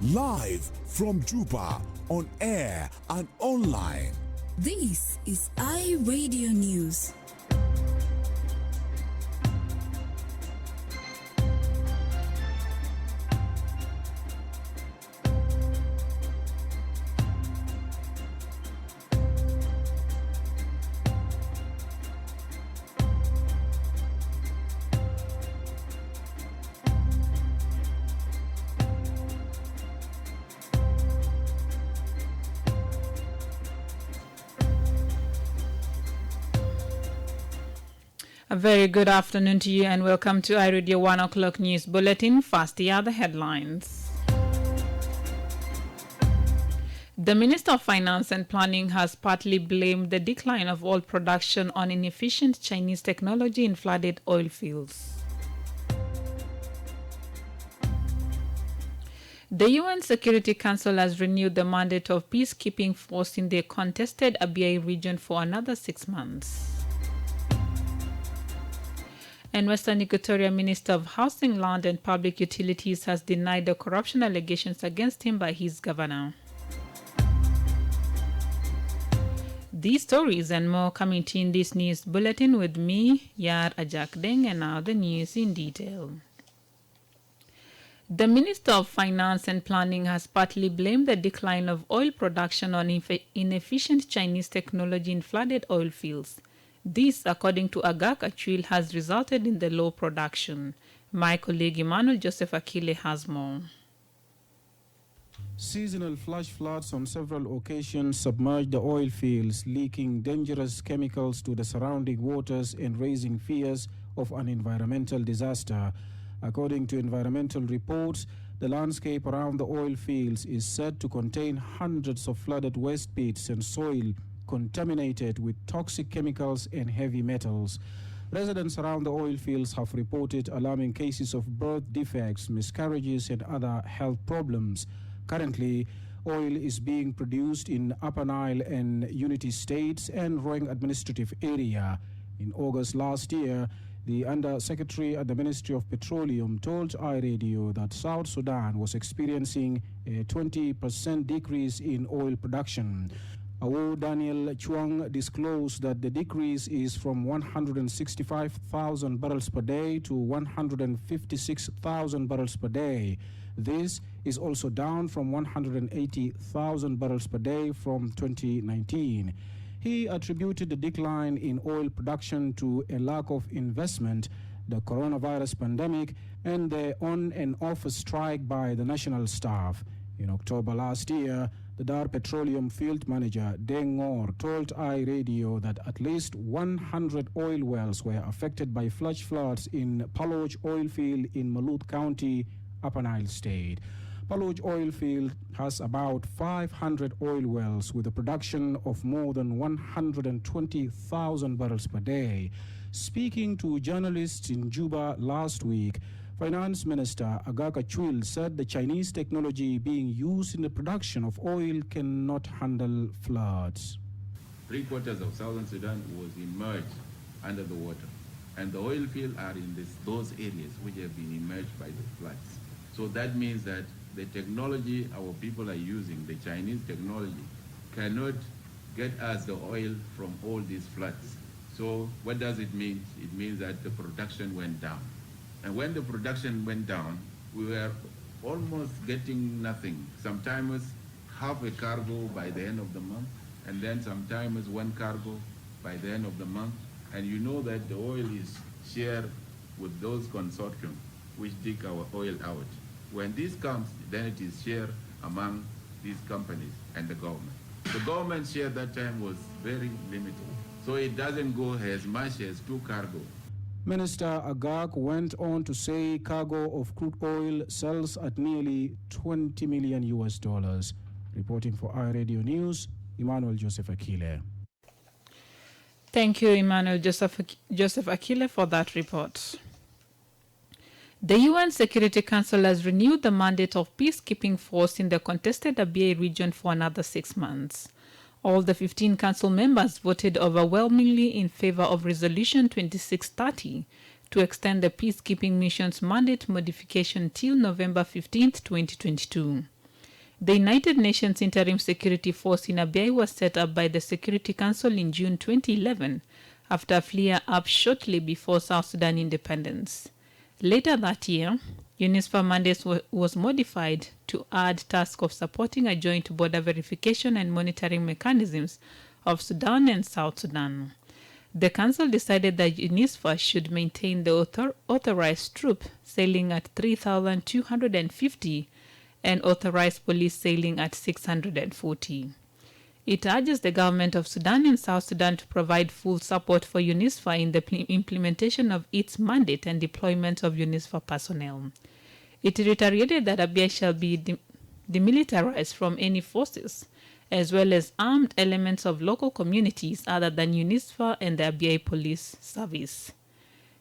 Live from Juba, on air and online. This is iRadio News. A very good afternoon to you and welcome to iRadio 1 o'clock news bulletin. First, here are the headlines. The Minister of Finance and Planning has partly blamed the decline of oil production on inefficient Chinese technology in flooded oil fields. The UN Security Council has renewed the mandate of peacekeeping force in the contested Abyei region for another 6 months. And Western Equatorial Minister of Housing, Land and Public Utilities has denied the corruption allegations against him by his governor. These stories and more coming to in this news bulletin with me, Yar Ajakdeng, and now the news in detail. The Minister of Finance and Planning has partly blamed the decline of oil production on inefficient Chinese technology in flooded oil fields. This, according to Agak Achwil, has resulted in the low production. My colleague Emmanuel Joseph Akile has more. Seasonal flash floods on several occasions submerged the oil fields, leaking dangerous chemicals to the surrounding waters and raising fears of an environmental disaster. According to environmental reports, the landscape around the oil fields is said to contain hundreds of flooded waste pits and soil contaminated with toxic chemicals and heavy metals. Residents around the oil fields have reported alarming cases of birth defects, miscarriages, and other health problems. Currently, oil is being produced in Upper Nile and Unity States and Roing Administrative Area. In August last year, the Under-Secretary at the Ministry of Petroleum told iRadio that South Sudan was experiencing a 20% decrease in oil production. Awo Daniel Chuang disclosed that the decrease is from 165,000 barrels per day to 156,000 barrels per day. This is also down from 180,000 barrels per day from 2019. He attributed the decline in oil production to a lack of investment, the coronavirus pandemic, and the on and off strike by the national staff. In October last year, the Dar Petroleum Field Manager Deng Ngor told iRadio that at least 100 oil wells were affected by flash floods in Paloj oil field in Malut County, Upper Nile State. Paloj oil field has about 500 oil wells with a production of more than 120,000 barrels per day. Speaking to journalists in Juba last week, Finance Minister Agak Achwil said the Chinese technology being used in the production of oil cannot handle floods. 3/4 of Southern Sudan was immersed under the water, and the oil fields are in those areas which have been immersed by the floods. So that means that the technology our people are using, the Chinese technology, cannot get us the oil from all these floods. So what does it mean? It means that the production went down. And when the production went down, we were almost getting nothing. Sometimes half a cargo by the end of the month, and then sometimes one cargo by the end of the month. And you know that the oil is shared with those consortium which dig our oil out. When this comes, then it is shared among these companies and the government. The government share that time was very limited, so it doesn't go as much as 2 cargo. Minister Agak went on to say cargo of crude oil sells at nearly $20 million. Reporting for iRadio News, Emmanuel Joseph Akile. Thank you, Emmanuel Joseph Akile, for that report. The UN Security Council has renewed the mandate of peacekeeping force in the contested Abyei region for another 6 months. All the 15 council members voted overwhelmingly in favor of Resolution 2630 to extend the peacekeeping mission's mandate modification till November 15, 2022. The United Nations Interim Security Force in Abyei was set up by the Security Council in June 2011 after a flare-up shortly before South Sudan independence. Later that year, UNISFA mandate was modified to add task of supporting a joint border verification and monitoring mechanisms of Sudan and South Sudan. The Council decided that UNISFA should maintain the authorized troop sailing at 3,250 and authorized police sailing at 640. It urges the government of Sudan and South Sudan to provide full support for UNISFA in the implementation of its mandate and deployment of UNISFA personnel. It reiterated that Abyei shall be demilitarized from any forces, as well as armed elements of local communities other than UNISFA and the Abyei Police Service.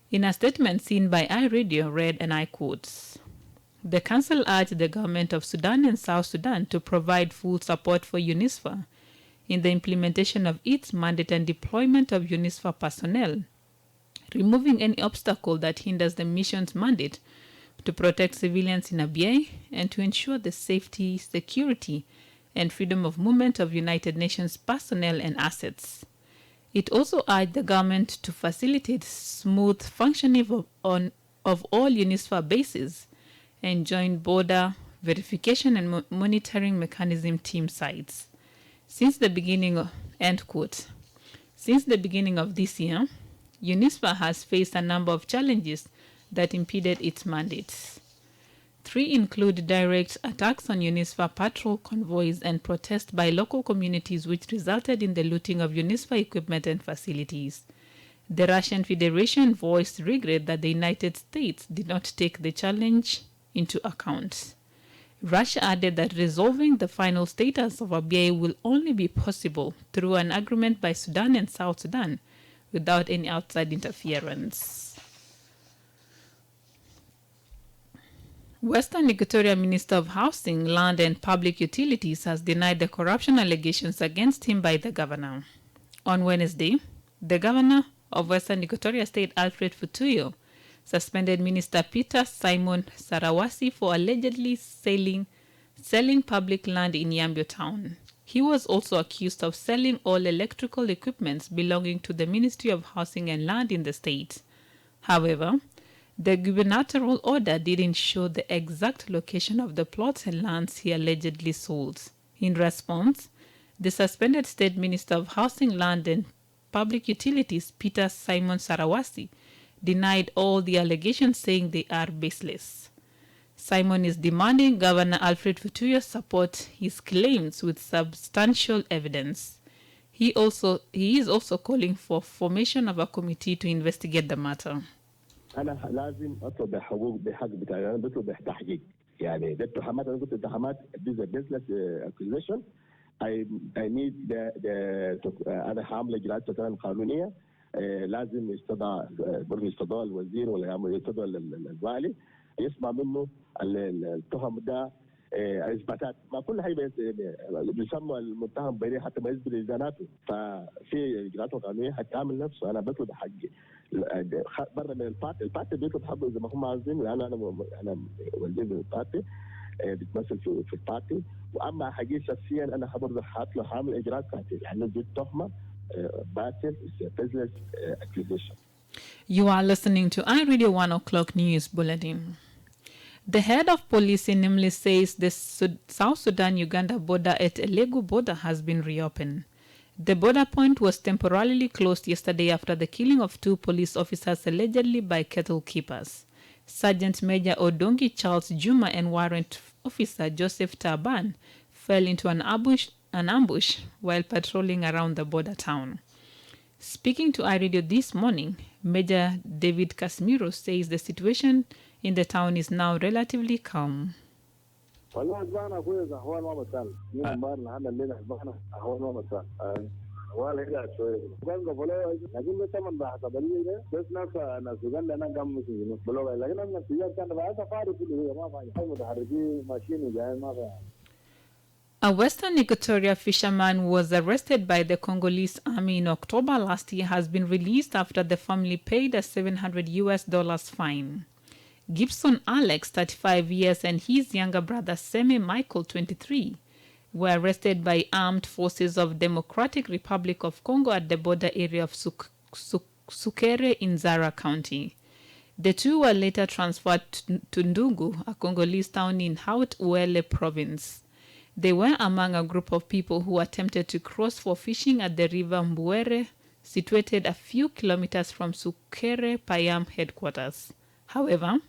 In a statement seen by iRadio read, and I quote, "The Council urged the government of Sudan and South Sudan to provide full support for UNISFA in the implementation of its mandate and deployment of UNISFA personnel, removing any obstacle that hinders the mission's mandate to protect civilians in Abyei and to ensure the safety, security, and freedom of movement of United Nations personnel and assets." It also urged the government to facilitate smooth functioning of all UNISFA bases and joint border verification and monitoring mechanism team sites. Since the beginning of this year, UNISFA has faced a number of challenges that impeded its mandates. 3 include direct attacks on UNISFA patrol convoys and protests by local communities which resulted in the looting of UNISFA equipment and facilities. The Russian Federation voiced regret that the United States did not take the challenge into account. Russia added that resolving the final status of Abyei will only be possible through an agreement by Sudan and South Sudan without any outside interference. Western Equatorial Minister of Housing, Land and Public Utilities has denied the corruption allegations against him by the governor. On Wednesday, the governor of Western Equatoria State, Alfred Futuyo, suspended Minister Peter Simon Sarawasi for allegedly selling public land in Yambio town. He was also accused of selling all electrical equipment belonging to the Ministry of Housing and Land in the state. However, the gubernatorial order didn't show the exact location of the plots and lands he allegedly sold. In response, the suspended State Minister of Housing, Land and Public Utilities, Peter Simon Sarawasi, denied all the allegations, saying they are baseless. Simon is demanding Governor Alfred Futuyo support his claims with substantial evidence. He is also calling for formation of a committee to investigate the matter. انا لازم اطلب حقوق بحق بتاعي، انا بطلب تحقيق. يعني ده اتهامات، انا قلت اتهامات business accusation. I need انا هعمل اجراءات قانونيه. لازم يستدعى الوزير ولا يستدعى الوالي يسمع منه التهم ده اثباتات. ما كل حاجه بيسمى المتهم بريء حتى ما يثبت اداناته. ففي اجراءات قانونيه هتعمل نفسه. انا بطلب حقي برا من البارتي بيطلب حقه اذا ما هم عايزين، لان انا وزير البارتي بتمثل في البارتي. واما حقي شخصيا انا برضه هعمل اجراءات بتاعتي، لان دي تهمه باطل. business accusation. You are listening to iRadio 1 o'clock news bulletin. The head of police in Nimli says the South Sudan-Uganda border at Elegu border has been reopened. The border point was temporarily closed yesterday after the killing of 2 police officers allegedly by cattle keepers. Sergeant Major Odongi Charles Juma and warrant officer Joseph Taban fell into an ambush while patrolling around the border town. Speaking to iRadio this morning, Major David Casimiro says the situation in the town is now relatively calm. A Western Equatoria fisherman who was arrested by the Congolese army in October last year has been released after the family paid a $700 fine. Gibson Alex, 35 years, and his younger brother Semi Michael, 23, were arrested by armed forces of Democratic Republic of Congo at the border area of Sukere in Zara County. The two were later transferred to Ndungu, a Congolese town in Haut-Uele province. They were among a group of people who attempted to cross for fishing at the river Mbuere, situated a few kilometers from Sukere Payam headquarters. However,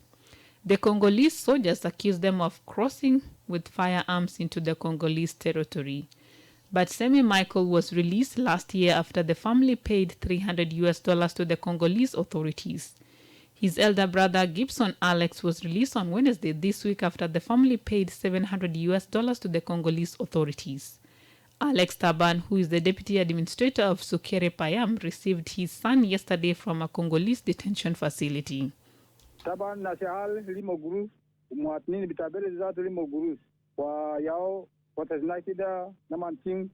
the Congolese soldiers accused them of crossing with firearms into the Congolese territory. But Semi Michael was released last year after the family paid $300 to the Congolese authorities. His elder brother Gibson Alex was released on Wednesday this week after the family paid $700 to the Congolese authorities. Alex Taban, who is the deputy administrator of Sukere Payam, received his son yesterday from a Congolese detention facility. Taban nasial limo gurus, muatnini bitabele zatu limo gurus, kwa yao watazinakida namanting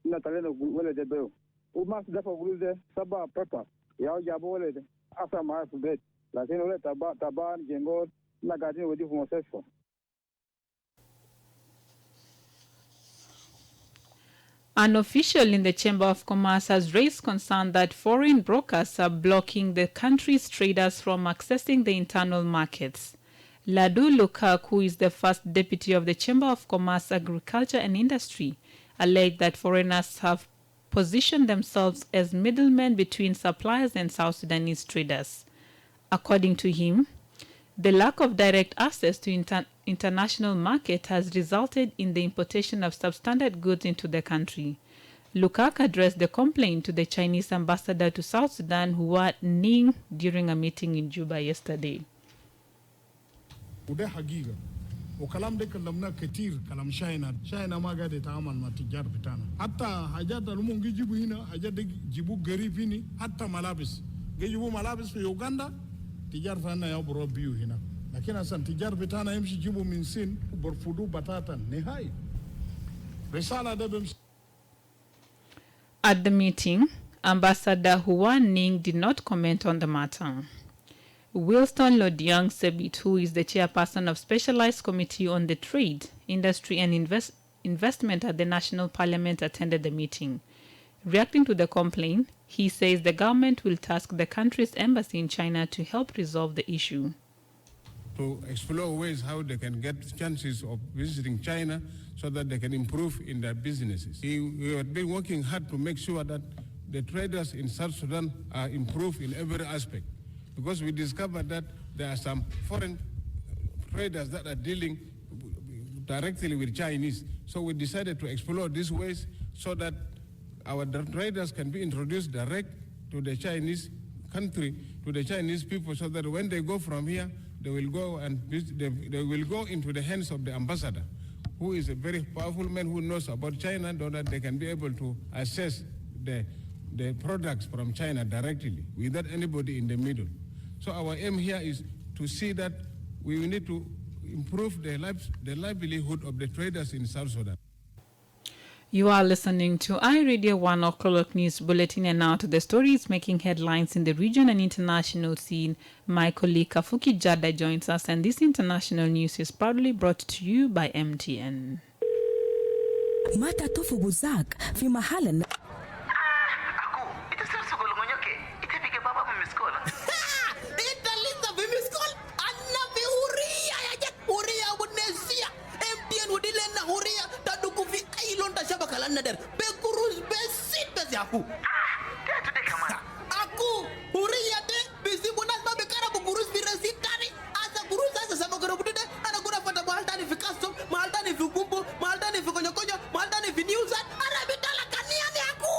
na taleno wele debeo. Umas dafa guruze saba pepa, yao jabo wele asa maa kubet. Lakini wale taban jengo na gadini wedi homosexual. An official in the Chamber of Commerce has raised concern that foreign brokers are blocking the country's traders from accessing the internal markets. Ladu Lukak, who is the first deputy of the Chamber of Commerce, Agriculture and Industry, alleged that foreigners have positioned themselves as middlemen between suppliers and South Sudanese traders. According to him, the lack of direct access to international market has resulted in the importation of substandard goods into the country. Lukak addressed the complaint to the Chinese ambassador to South Sudan, Hua Ning, during a meeting in Juba yesterday. وده حقيقة وكلام ده كلامنا كتير كلام شاينا ما قاعد يتعامل مع التجار بتاعنا حتى حاجات اللي ممكن يجيبوا هنا حاجات دي يجيبوا قريب هنا حتى ملابس يجيبوا ملابس في يوغندا تجار فانا يبرو بيو هنا لكن أصلا تجار بتاعنا يمشي يجيبوا من سين برفضوا بتاتا نهائي رسالة ده بمشي. At the meeting, Ambassador Hua Ning did not comment on the matter. Wilston Lodiang Sebit, who is the chairperson of Specialized Committee on the Trade, Industry and Investment at the National Parliament, attended the meeting. Reacting to the complaint, he says the government will task the country's embassy in China to help resolve the issue. To explore ways how they can get chances of visiting China so that they can improve in their businesses. We have been working hard to make sure that the traders in South Sudan are improved in every aspect, because we discovered that there are some foreign traders that are dealing directly with Chinese. So we decided to explore these ways so that our traders can be introduced direct to the Chinese country, to the Chinese people, so that when they go from here, they will go and they will go into the hands of the ambassador, who is a very powerful man who knows about China, so that they can be able to assess the products from China directly without anybody in the middle. So our aim here is to see that we need to improve the livelihood of the traders in South Sudan. You are listening to iRadio 1 o'clock news bulletin, and now to the stories making headlines in the region and international scene. My colleague Kafuki Jada joins us, and this international news is proudly brought to you by MTN. Mata tofu buzak fi mahalan. Aku, itu sesuatu golongannya itu bikin bapa memiskol. Itu lista memiskol. Anna fi huria ya jak huria bunesia. MTN udile na huria taduku fi ailon ta shaba kalan nader. Be kurus be sit be aku. Dia tu dek kaman. Aku huria de bisi bunas ba be kara bu kurus fi resitari. Asa kurus asa sama kara bude ana kura fata malta ni fi custom, malta ni fi gumbo, malta ni fi konyo, malta ni fi news ana bitala kania ni aku.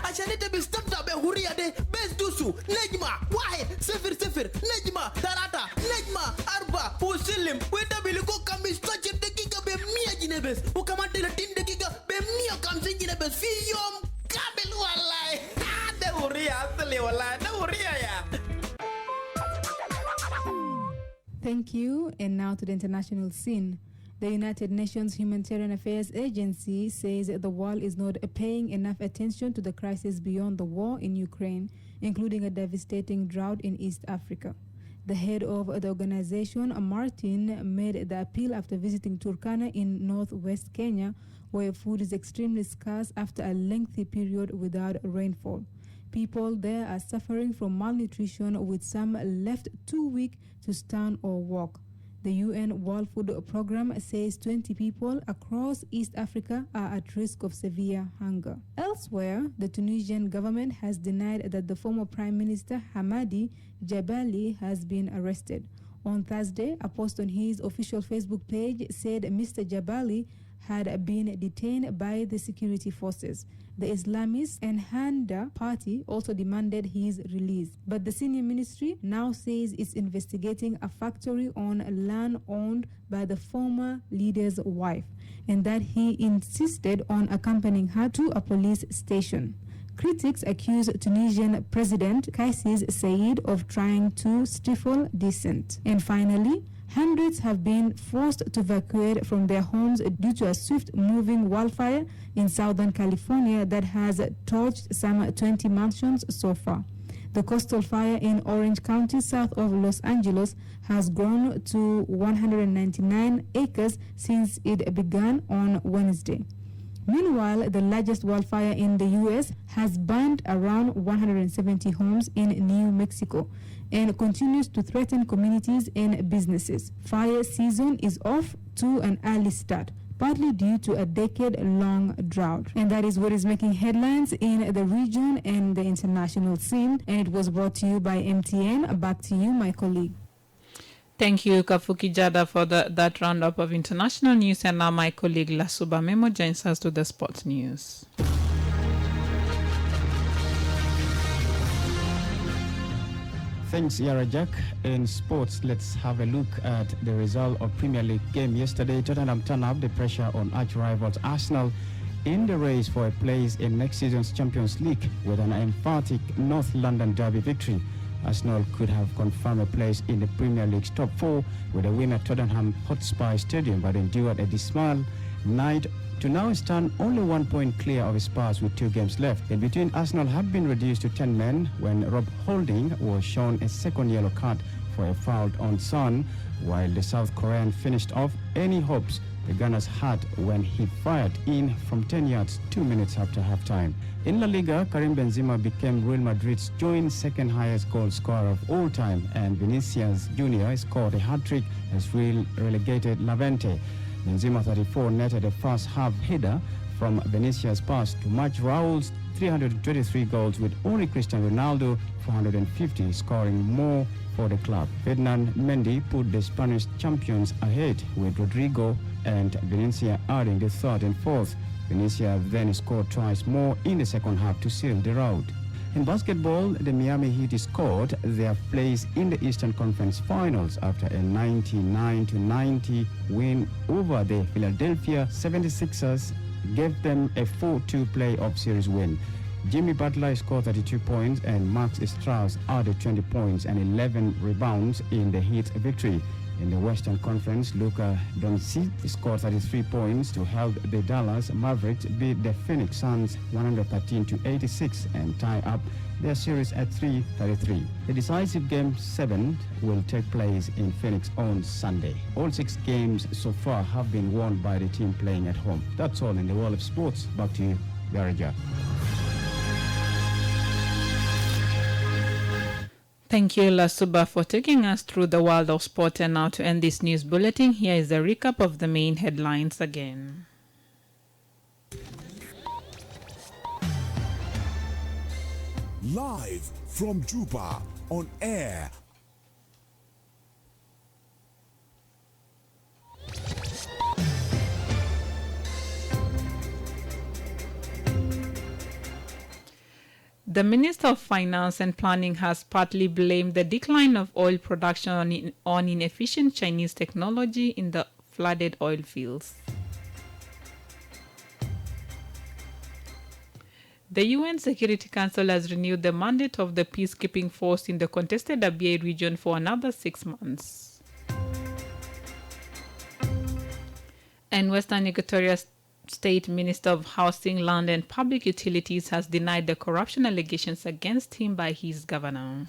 Achanite be stamta be huria de bes dusu nejma wahid 00 nejma tarata nejma arba usilim wenda biliko kamis tajir dakika be mia jinebes ukamate la tin dakika be mia kamsin jinebes fi yom kabel wallahi de huria asli wallahi de huria ya. Thank you. And now to the international scene. The United Nations Humanitarian Affairs Agency says the world is not paying enough attention to the crisis beyond the war in Ukraine, including a devastating drought in East Africa. The head of the organization, Martin, made the appeal after visiting Turkana in northwest Kenya, where food is extremely scarce after a lengthy period without rainfall. People there are suffering from malnutrition, with some left too weak to stand or walk. The UN World Food Programme says 20 people across East Africa are at risk of severe hunger. Elsewhere, the Tunisian government has denied that the former Prime Minister Hamadi Jabali has been arrested. On Thursday, a post on his official Facebook page said Mr. Jabali had been detained by the security forces. The Islamist Ennahda Party also demanded his release. But the senior ministry now says it's investigating a factory on land owned by the former leader's wife, and that he insisted on accompanying her to a police station. Critics accuse Tunisian President Kais Saied of trying to stifle dissent. And finally, hundreds have been forced to evacuate from their homes due to a swift-moving wildfire in Southern California that has torched some 20 mansions so far. The coastal fire in Orange County, south of Los Angeles, has grown to 199 acres since it began on Wednesday. Meanwhile, the largest wildfire in the U.S. has burned around 170 homes in New Mexico and continues to threaten communities and businesses. Fire season is off to an early start, partly due to a decade-long drought. And that is what is making headlines in the region and the international scene. And it was brought to you by MTN. Back to you, my colleague. Thank you, Kafuki Jada, for that roundup of international news. And now my colleague Lasuba Memo joins us to the sports news. Thanks, Yara Jack. In sports, let's have a look at the result of Premier League game yesterday. Tottenham turned up the pressure on arch-rivals Arsenal in the race for a place in next season's Champions League with an emphatic North London derby victory. Arsenal could have confirmed a place in the Premier League's top four with a win at Tottenham Hotspur Stadium, but endured a dismal night to now stand only 1 point clear of Spurs with 2 games left. In between, Arsenal had been reduced to 10 men when Rob Holding was shown a second yellow card for a foul on Son, while the South Korean finished off any hopes the Gunners had when he fired in from 10 yards 2 minutes after halftime. In La Liga, Karim Benzema became Real Madrid's joint second highest goal scorer of all time, and Vinicius Jr. scored a hat-trick as Real relegated Levante. Benzema 34 netted a first half header from Vinicius' pass to match Raul's 323 goals, with only Cristiano Ronaldo 450 scoring more for the club. Ferdinand Mendy put the Spanish champions ahead, with Rodrigo and Valencia adding the third and fourth. Valencia then scored twice more in the second half to seal the rout. In basketball, the Miami Heat scored their place in the Eastern Conference Finals after a 99-90 win over the Philadelphia 76ers, gave them a 4-2 playoff series win. Jimmy Butler scored 32 points and Max Strauss added 20 points and 11 rebounds in the Heat's victory. In the Western Conference, Luka Doncic scored 33 points to help the Dallas Mavericks beat the Phoenix Suns 113-86 and tie up their series at 3-33. The decisive Game 7 will take place in Phoenix on Sunday. All 6 games so far have been won by the team playing at home. That's all in the world of sports. Back to you, Garaja. Thank you, Lasuba, for taking us through the world of sport. And now to end this news bulletin, here is a recap of the main headlines again. Live from Juba, on air. The Minister of Finance and Planning has partly blamed the decline of oil production on inefficient Chinese technology in the flooded oil fields. The UN Security Council has renewed the mandate of the peacekeeping force in the contested Abyei region for another 6 months. And Western Equatorial State Minister of Housing, Land and Public Utilities has denied the corruption allegations against him by his governor.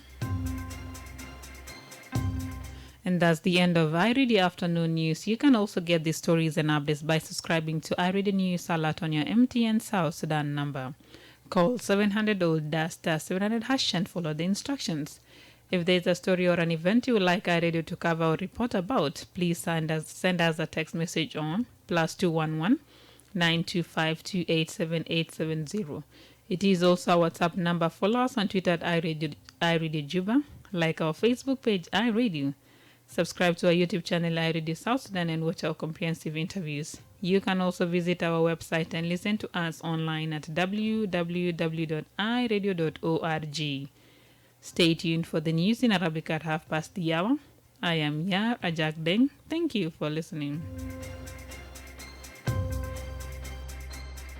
And that's the end of iReady Afternoon News. You can also get the stories and updates by subscribing to iReady News Alert on your MTN South Sudan number. Call 700 old *700 hash and follow the instructions. If there's a story or an event you would like iRadio to cover or report about, please send us a text message on +211 925 287870. It is also our WhatsApp number. Follow us on Twitter at iRadio Juba. Like our Facebook page, iRadio. Subscribe to our YouTube channel, iRadio South Sudan, and watch our comprehensive interviews. You can also visit our website and listen to us online at www.iradio.org. Stay tuned for the news in Arabic at 1:30. I am Yar Ajak Deng. Thank you for listening.